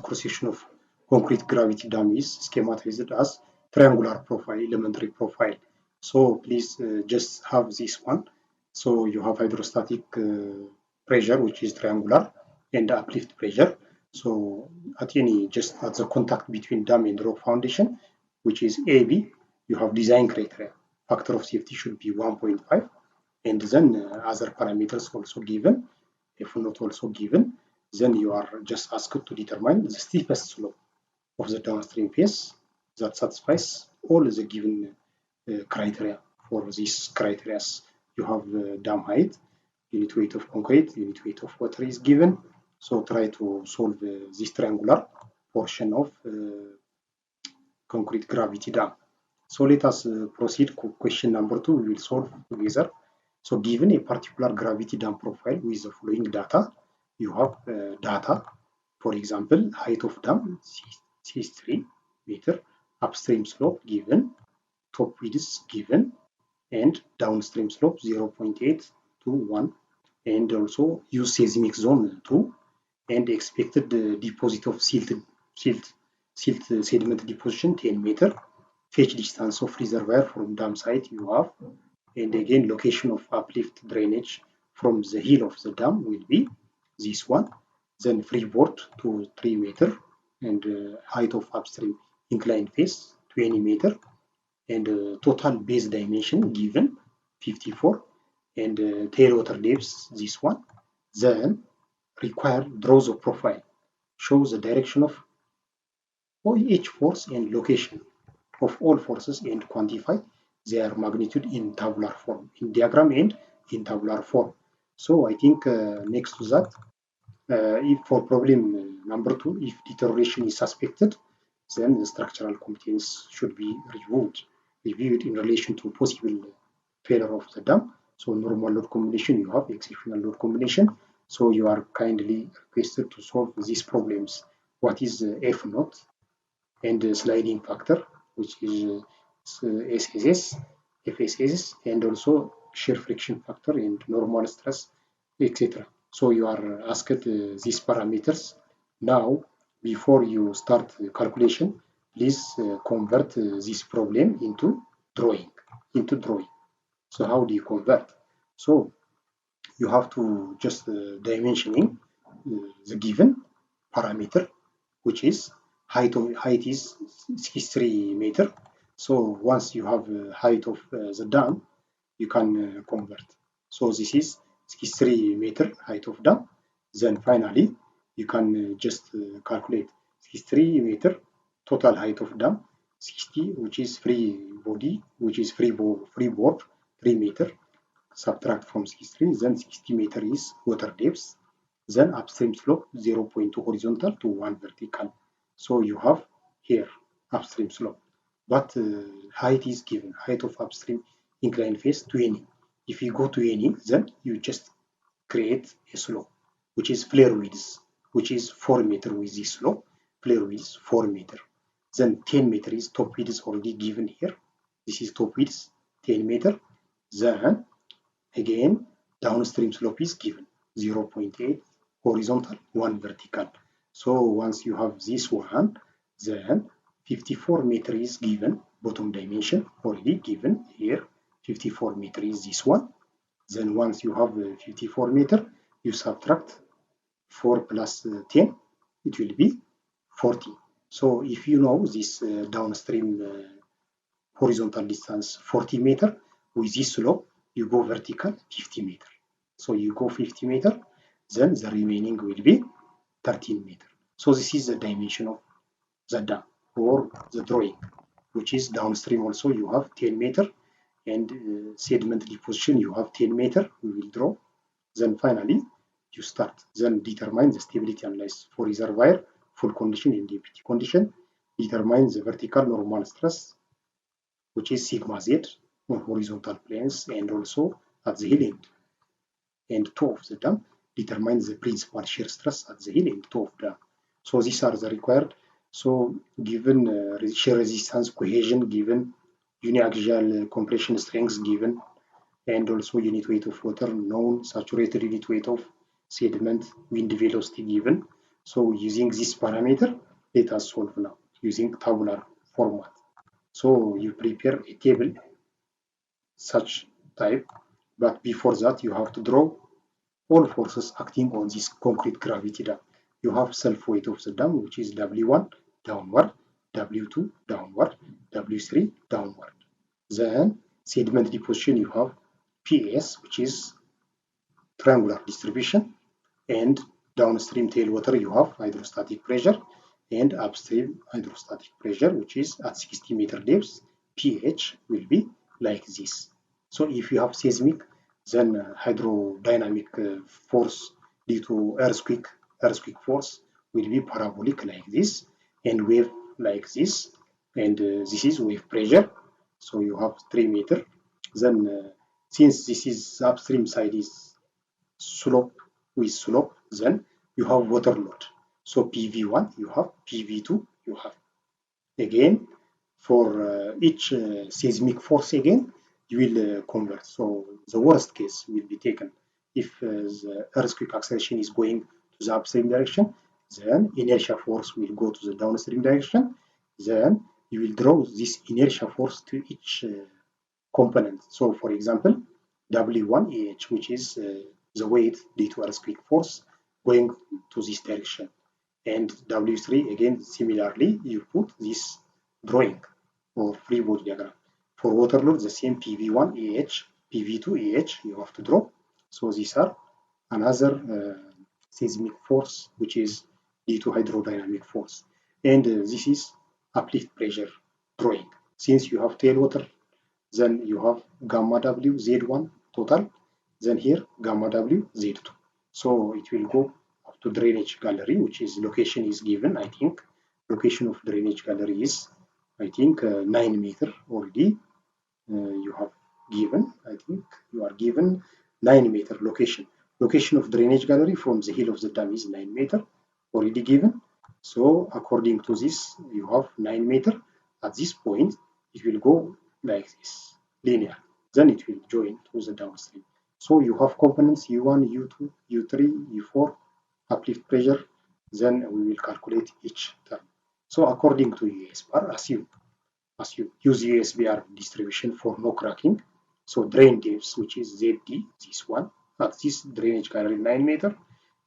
cross-section of concrete gravity dam is schematized as triangular profile, elementary profile. So please just have this one. So you have hydrostatic pressure, which is triangular, and uplift pressure. So at the contact between dam and rock foundation, which is AB, you have design criteria. Factor of safety should be 1.5, and then other parameters also given. If not also given, then you are just asked to determine the steepest slope of the downstream face that satisfies all the given criteria. For these criteria, you have dam height, unit weight of concrete, unit weight of water is given. So try to solve this triangular portion of concrete gravity dam. So let us proceed to question number 2. We will solve together. So given a particular gravity dam profile with the following data, you have data, for example, height of dam 63 meter, upstream slope given, top width given, and downstream slope 0.8 to 1, and also use seismic zone 2, and expected deposit of silt sediment deposition 10 meter, fetch distance of reservoir from dam site you have, and again location of uplift drainage from the hill of the dam will be this one, then freeboard to 3 meter, and height of upstream inclined face 20 meter, and total base dimension given 54, and tailwater depth this one. Then required draws of profile, shows the direction of each force and location of all forces and quantify their magnitude in tabular form, in diagram and in tabular form. So I think next to that, if for problem number 2, if deterioration is suspected, then the structural competence should be reviewed in relation to possible failure of the dam. So normal load combination, you have exceptional load combination. So you are kindly requested to solve these problems. What is F naught and the sliding factor, which is SSS, FSS, and also shear friction factor and normal stress, etc. So you are asked these parameters. Now, before you start the calculation, please convert this problem into drawing. So how do you convert? So you have to just dimensioning the given parameter, which is height is 63 meter. So once you have height of the dam, you can convert. So this is 63 meter height of dam. Then finally, you can just calculate 63 meter total height of dam, 60, which is free body, which is free board, 3 meter. Subtract from 63, then 60 meter is water depth, then upstream slope 0.2 horizontal to 1 vertical. So you have here upstream slope, but height is given, height of upstream inclined face 20. If you go to any, then you just create a slope, which is flare width, which is 4 meter with this slope, flare width 4 meter. Then 10 meter is top width already given here. This is top width 10 meter. Then again, downstream slope is given 0.8 horizontal, 1 vertical. So once you have this one, then 54 meter is given, bottom dimension already given here. 54 meter is this one. Then once you have 54 meter, you subtract 4 plus 10, it will be 40. So if you know this downstream horizontal distance 40 meter, with this slope, you go vertical 50 meter. So you go 50 meter, then the remaining will be 13 meter. So this is the dimension of the dam or the drawing, which is downstream also you have 10 meter, and sediment deposition you have 10 meter, we will draw. Then finally, you start. Then determine the stability analysis for reservoir, full condition and empty condition. Determine the vertical normal stress, which is sigma z on horizontal planes and also at the hill end and toe of the dam. Determine the principal shear stress at the hill and toe of dam. So these are the required. So given shear resistance, cohesion given, uniaxial compression strength given, and also unit weight of water known, saturated unit weight of sediment, wind velocity given. So using this parameter, let us solve now using tabular format. So you prepare a table such type, but before that you have to draw all forces acting on this concrete gravity dam. You have self weight of the dam, which is W1 downward, W2 downward, W3 downward. Then sediment deposition, you have PS, which is triangular distribution, and downstream tailwater you have hydrostatic pressure, and upstream hydrostatic pressure, which is at 60-meter depth. pH will be like this. So if you have seismic, then hydrodynamic force due to earthquake force will be parabolic like this, and wave like this, and this is wave pressure. So you have 3 meter. Then since this is upstream side is slope with slope, then you have water load. So PV1 you have, PV2 you have. Again, for each seismic force again, you will convert. So the worst case will be taken. If the earthquake acceleration is going to the upstream direction, then inertia force will go to the downstream direction. Then you will draw this inertia force to each component. So for example, W1AH, which is the weight due to earthquake force going to this direction. And W3, again, similarly, you put this drawing or free body diagram. For water load, the same PV1AH, PV2AH, you have to draw. So these are another seismic force, which is due to hydrodynamic force. And this is uplift pressure drawing. Since you have tailwater, then you have gamma W Z1 total, then here gamma W Z2. So it will go up to drainage gallery, which is location is given, I think. Location of drainage gallery is, I think, 9 meter already. You have given, I think you are given 9 meter location. Location of drainage gallery from the hill of the dam is 9 meter already given. So according to this, you have 9 meter. At this point, it will go like this, linear. Then it will join to the downstream. So you have components U1, U2, U3, U4, uplift pressure. Then we will calculate each term. So according to US bar, assume use USBR distribution for no cracking. So drain depth, which is ZD, this one, at this drainage gallery 9 meter,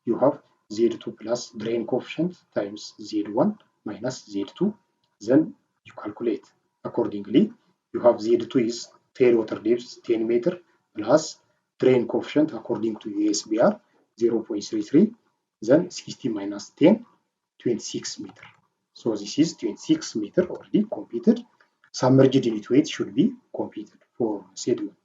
you have Z2 plus drain coefficient times Z1 minus Z2. Then you calculate accordingly. You have Z2 is tailwater depth 10 meter plus drain coefficient according to USBR 0.33. Then 60 minus 10, 26 meter. So this is 26 meter already computed. Submerged unit weight should be computed for sediment.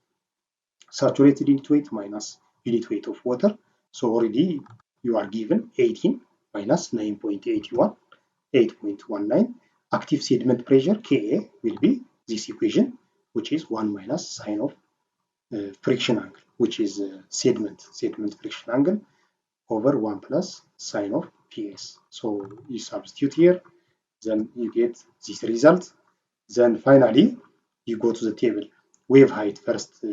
Saturated unit weight minus unit weight of water. So already you are given 18 minus 9.81, 8.19. Active sediment pressure, Ka, will be this equation, which is 1 minus sine of friction angle, which is sediment friction angle over 1 plus sine of Ps. So you substitute here, then you get this result. Then finally, you go to the table. Wave height first,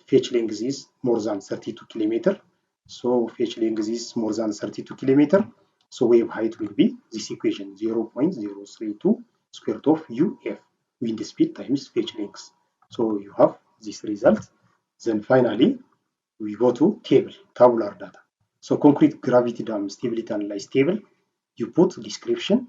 fetch length is more than 32 kilometer. So fetch length is more than 32 kilometer. So wave height will be this equation 0.032 square root of UF, wind speed times fetch length. So you have this result. Then finally, we go to table, tabular data. So concrete gravity dam stability analysis table, you put description,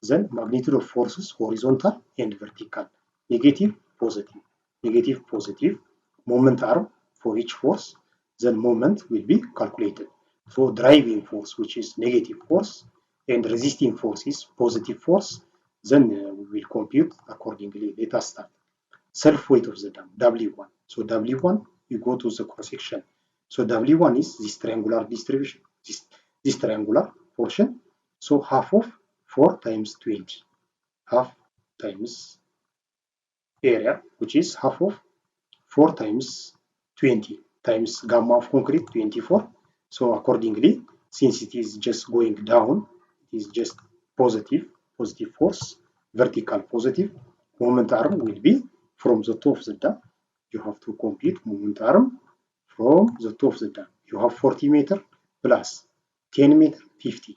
then magnitude of forces horizontal and vertical, negative, positive, moment arm for each force, then moment will be calculated. So driving force, which is negative force, and resisting force is positive force, then we will compute accordingly. Let us start. Self weight of the dam, W1. So W1, you go to the cross section. So W1 is this triangular distribution, this triangular portion. So half of 4 times 20, half times area, which is half of 4 times 20 times gamma of concrete, 24. So accordingly, since it is just going down, it is just positive force, vertical positive, moment arm will be from the top of the dam. You have to compute moment arm from the top of the dam. You have 40 meter plus 10 meter, 50.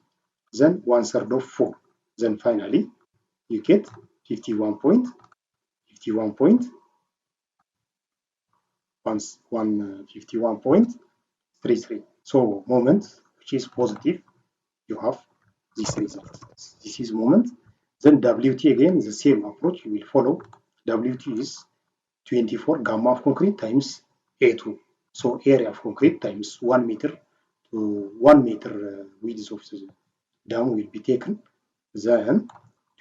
then 1/3 of 4. Then finally, you get 51.33. So moment which is positive, you have this result. This is moment. Then WT again, the same approach you will follow. WT is 24 gamma of concrete times A2. So area of concrete times 1 meter to 1 meter width of the dam will be taken. Then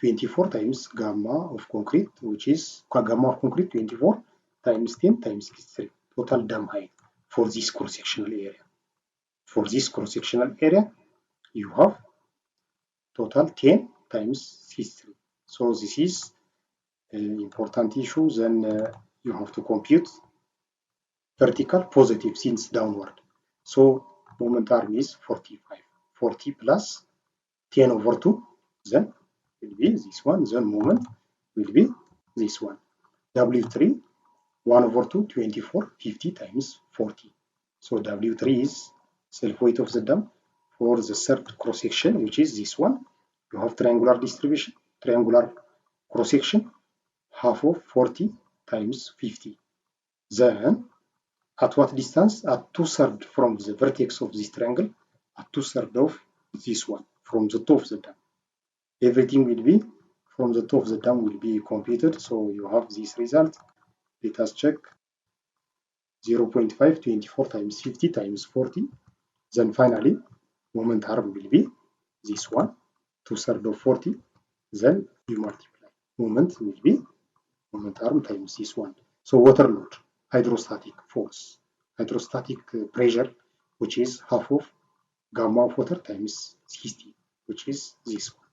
24 times gamma of concrete, which is gamma of concrete 24 times 10 times 63. Total dam height for this cross-sectional area. For this cross-sectional area, you have total 10 times 63. So this is an important issue. Then you have to compute vertical positive since downward. So moment arm is 45. 40 plus 10 over 2, then will be this one. Then moment will be this one. W3, 1 over 2, 24, 50 times 40. So W3 is self-weight of the dam for the third cross-section, which is this one. You have triangular distribution, triangular cross-section, half of 40 times 50. Then at what distance? At 2/3 from the vertex of this triangle, at 2/3 of this one, from the top of the dam. Everything will be from the top of the dam will be computed. So you have this result. Let us check. 0.5, 24 times 50 times 40. Then finally, moment arm will be this one, 2/3 of 40. Then you multiply. Moment will be moment arm times this one. So water load, hydrostatic force, hydrostatic pressure, which is half of gamma of water times 60, which is this one.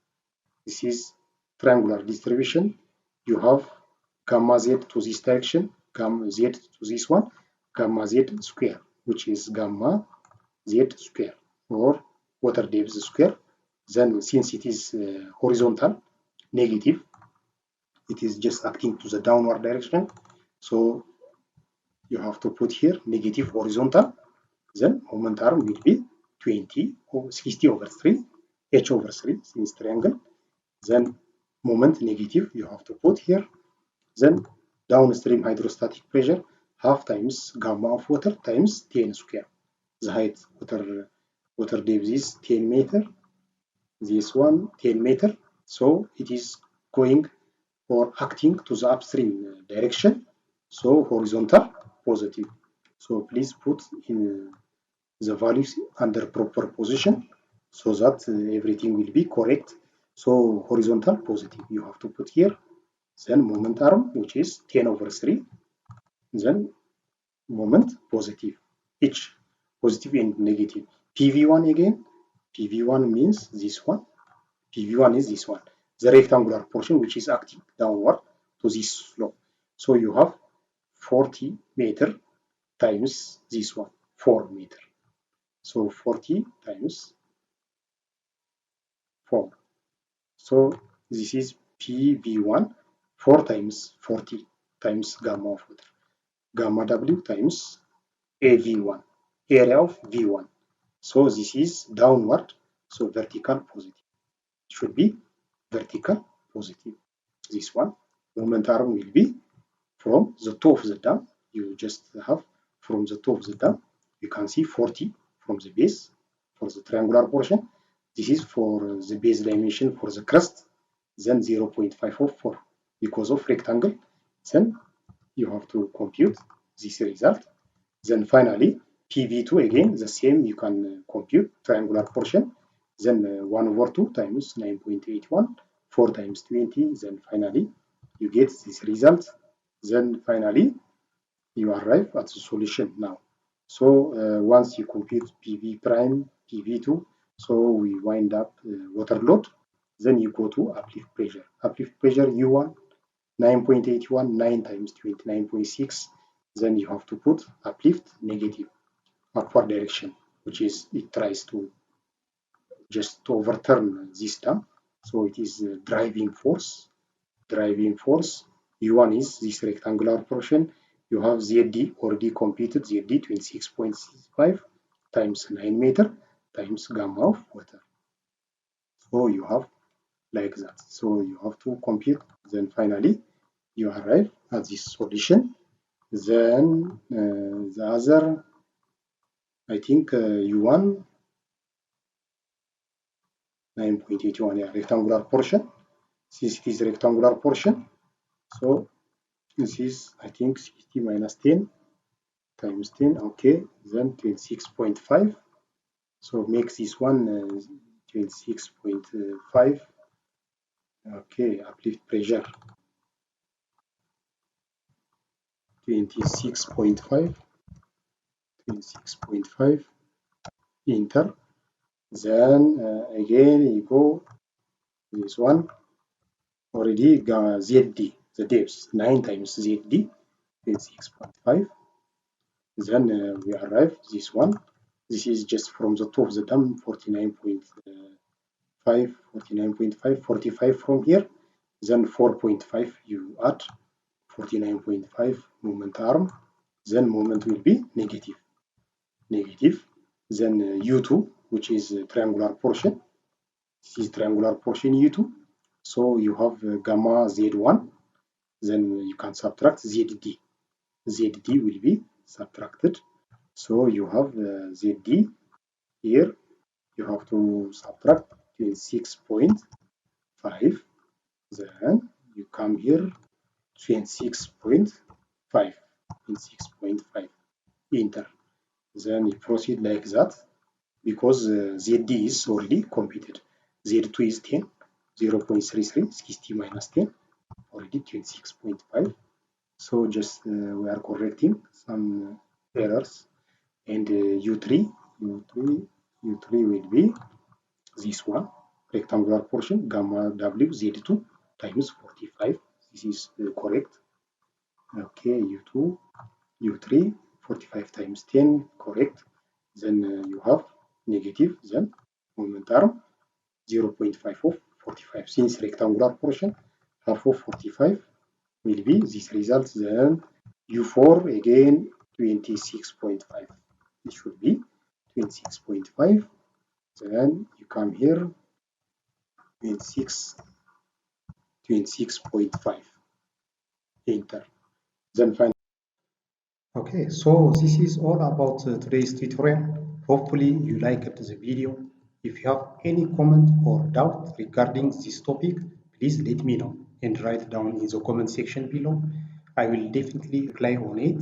This is triangular distribution. You have gamma z to this direction, gamma z to this one, gamma z square, which is gamma z square or water depth square. Then since it is horizontal, negative, it is just acting to the downward direction. So you have to put here negative horizontal. Then moment arm will be 20 or 60 over 3, h over 3 since triangle. Then moment negative you have to put here. Then downstream hydrostatic pressure half times gamma of water times 10 square. The height water depth is 10 meter. This one 10 meter. So it is going or acting to the upstream direction. So horizontal positive. So please put in the values under proper position so that everything will be correct. So horizontal positive you have to put here. Then moment arm, which is 10 over 3. Then moment positive, each positive and negative. PV1 again, PV1 means this one. PV1 is this one, the rectangular portion which is acting downward to this slope. So you have 40 meter times this one, 4 meter. So 40 times 4. So this is PV1, 4 times 40 times gamma of water. Gamma W times AV1, area of V1. So this is downward, so vertical positive. It should be vertical positive. This one, moment arm will be from the top of the dam. You just have from the top of the dam, you can see 40 from the base for the triangular portion. This is for the base dimension for the crest, then 0.504 because of rectangle. Then you have to compute this result. Then finally, PV2 again, the same, you can compute triangular portion. Then 1 over 2 times 9.81, 4 times 20. Then finally, you get this result. Then finally, you arrive at the solution now. So once you compute PV prime, PV2, so we wind up water load. Then you go to uplift pressure. Uplift pressure U1, 9.81, 9 times 29.6. Then you have to put uplift negative, upward direction, which is it tries to just to overturn this dam. So it is driving force. Driving force. U1 is this rectangular portion. You have ZD already computed, ZD 26.65 times 9 meter times gamma of water. So you have like that. So you have to compute. Then finally, you arrive at this solution. Then the other, I think U1 9.81, yeah, rectangular portion. Since it is rectangular portion, so this is, I think, 60 minus 10 times 10, okay, then 26.5. So makes this one 26.5. Okay, uplift pressure 26.5, 26.5, enter. Then again you go this one already ZD, the depth 9 times ZD 26.5. Then we arrive this one. This is just from the top of the dam 49.5, 49.5, 45 from here. Then 4.5 you add 49.5 moment arm. Then moment will be negative. Negative. Then U2, which is triangular portion. This is triangular portion U2. So you have gamma Z1. Then you can subtract ZD. ZD will be subtracted. So you have ZD here. You have to subtract 26.5. Then you come here 26.5. 26.5. Enter. Then you proceed like that because ZD is already computed. Z2 is 10, 0.33, 60 minus 10, already 26.5. So just we are correcting some errors. And U3 will be this one, rectangular portion, gamma W Z2 times 45. This is correct. Okay, U3, 45 times 10, correct. Then you have negative, then moment arm 0.5 of 45. Since rectangular portion, half of 45 will be this result. Then U4 again 26.5. It should be 26.5. Then you come here 26.5. Enter. Then find. Okay, so this is all about today's tutorial. Hopefully you liked the video. If you have any comment or doubt regarding this topic, please let me know and write down in the comment section below. I will definitely reply on it.